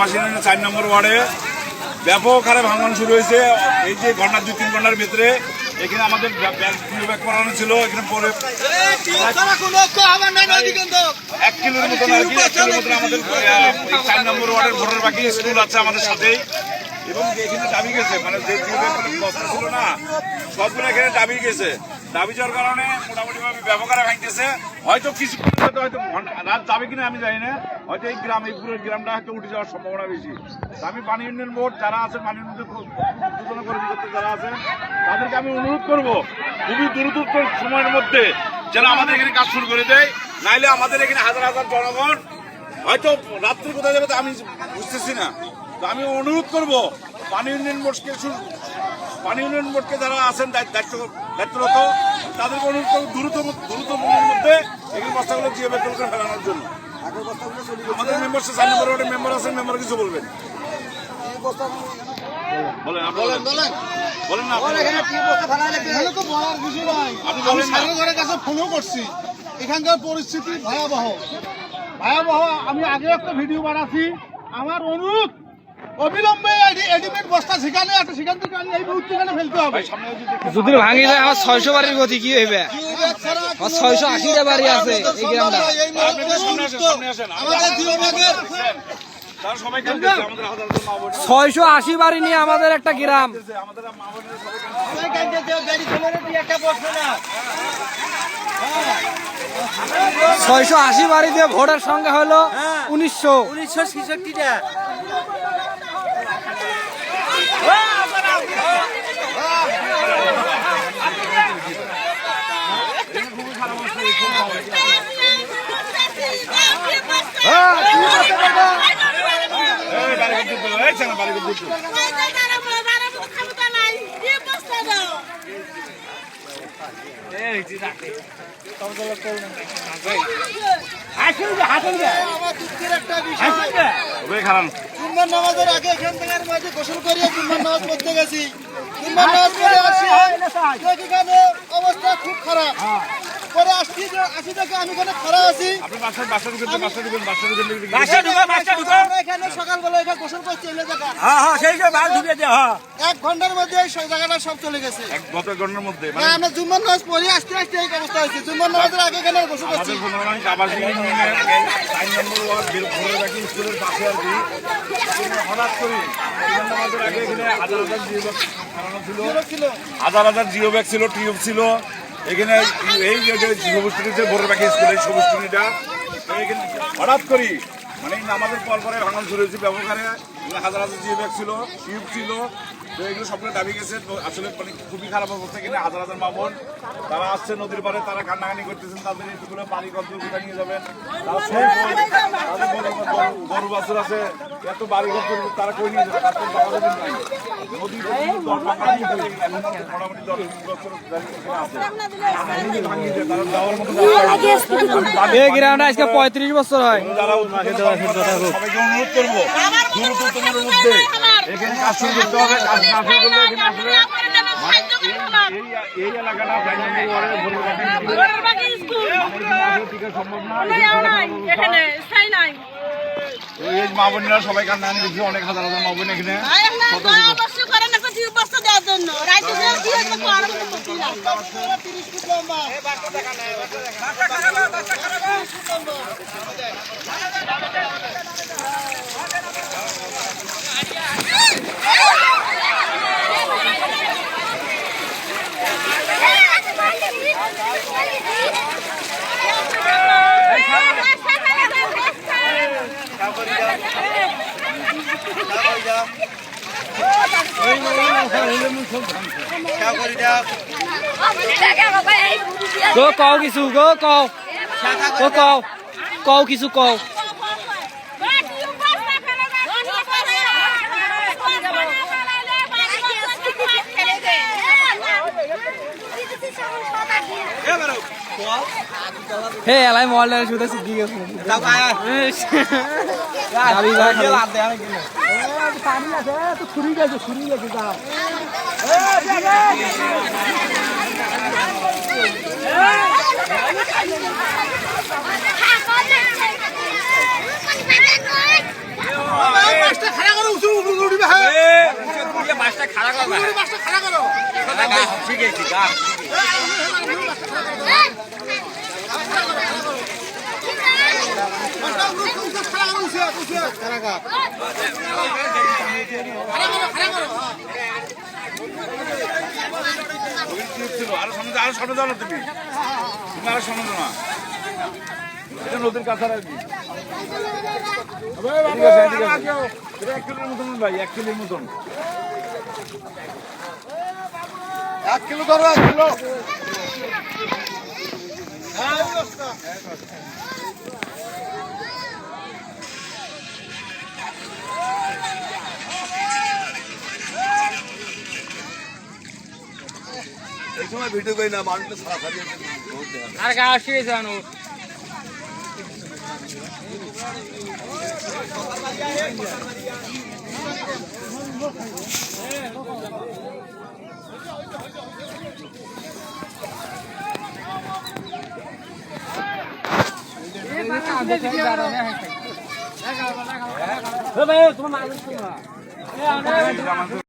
4 নম্বর ওয়ার্ডে ব্যাপক হারে ভাঙন শুরু হয়েছে। এই যে ঘন্টা 2-3 ঘন্টার ভিতরে এখানে আমাদের ব্যাগ করানো ছিল। এখানে পরে 1 কিলোর মতন আমাদের 4 নম্বর ওয়ার্ডের ভোটার বাকি স্কুল আছে আমাদের সাথেই, এবং এখানে দাবি গেছে, মানে যে বস্তা ছিল না সবগুলো এখানে দাবি গেছে। দাবি যাওয়ার কারণে মোটামুটি ভাবে ব্যাপক হারে ভাঙতেছে। হয়তো কিছু হয়তো রাত যাবে কিনা আমি জানি না, হয়তো এই পুরো গ্রামটা হয়তো উঠে যাওয়ার সম্ভাবনা বেশি। আমি পানি উন্নয়ন বোর্ড যারা আছেন, পানি উন্নয়ন সূচনা কর্মী করতে যারা আছেন, তাদেরকে আমি অনুরোধ করবো খুবই দ্রুত সময়ের মধ্যে যেন আমাদের এখানে কাজ শুরু করে দেয়। নাইলে আমাদের এখানে হাজার হাজার জনগণ হয়তো রাত্রি কোথায় যাবে আমি বুঝতেছি না। তো আমি অনুরোধ করবো পানি উন্নয়ন বোর্ডকে যারা আছেন দায়িত্বরত, তাদেরকে অনুরোধ করবো দ্রুত মনের মধ্যে এখানে বস্তাগুলো জিও ব্যাগ করে ফেলানোর জন্য। আমাদের মেম্বার 4 নম্বর ওয়ার্ডের মেম্বার আছেন, মেম্বার কিছু বলবেন? ফোনও করছি, এখানকার পরিস্থিতি ভয়াবহ। আমি আগে একটা ভিডিও বানাচ্ছি। আমার অনুরোধ অবিলম্বে এডিমেন্ট বস্তা সেখানে আছে, সেখান থেকে এই মুহূর্তে ফেলতে হবে। যদি ভাঙি যায় আমার 600 বাড়ির গতি কি হইবে? 680টা বাড়ি আছে এই গ্রামটা। 680 বাড়ি নিয়ে আমাদের একটা গ্রাম। 680 বাড়ি দিয়ে ভোটার সংখ্যা হলো 1966টা। নামাজের আগে এখান থেকে গোসল করিয়ে নামাজ পড়তে গেছি। নামাজ পড়ে আসি, এখানে অবস্থা খুব খারাপ। পরে আসছি থেকে আমি এখানে খারাপ আছি। এখানে সকালবেলা এখানে গোসল করছি। 1 ঘন্টার মধ্যে এই জায়গাটা সব চলে গেছে। 1 ঘন্টার মধ্যে আমরা জুম্মার নামাজ পড়ে আসতে এই অবস্থা হয়েছে। জুম্মার নামাজের আগে এখানে গোসল করছি। হঠাৎ করে হাজার জিও ব্যাগ ছিল, টিউব ছিল এখানে। এই সবুজ ভোরের বাকি স্কুল, এই সবুজ ট্রেনিটা হঠাৎ করি মানে আমাদের পরে ভাঙন শুরু হয়েছে। ব্যবহারে হাজার জিও ব্যাগ ছিল, টিউব ছিল, তো এগুলো সবগুলো দাবি গেছে। তো আসলে মানে খুবই খারাপ অবস্থা। এখানে হাজার মা বোন তারা আসছে নদীর পাড়ে, তারা কান্নাকানি করতেছেন। তাদের এইগুলো পানি কত কোথায় নিয়ে যাবেন, গরু বাছুর আছে, এত বাড়ি ঘর তারা কই নিয়ে যাবে? নদীর গ্রামটা আজকে 35 বছর হয়। সবাইকে অনুরোধ করবো দ্রুততমের মধ্যে এখানে কাজ শুরু করতে হবে। কাজ না শুরু করলে এখানে আসলে এই এলাকাটা সম্ভব না। এই মা বোনেরা সবাই কান্না দেখছি, অনেক হাজার মা বোন এখানে কও কিছু কও কিছু কও। হে এলাই মোবাইল শুধু সিদ্ধি গেছে। পানি আছে তো ছুরি গেছে যাও। মাছটা খারাপ হবে মুড়ি মাছটা খাড়া করো শিখেছি গাছ ছিল আরো সামনে যাও না তুমি আরো সামনে যাও না এটা নদীর কাছার আর কি ঠিক আছে, ঠিক আছে। এটা 1 কিলোর মতন ভাই 1 কিলোর মতন 1 কিলো ধরো 1 কিলো এই সময় ভিডিও করি না মানুষটা সারাসারি আর গা আসিয়ে জানো আমাদের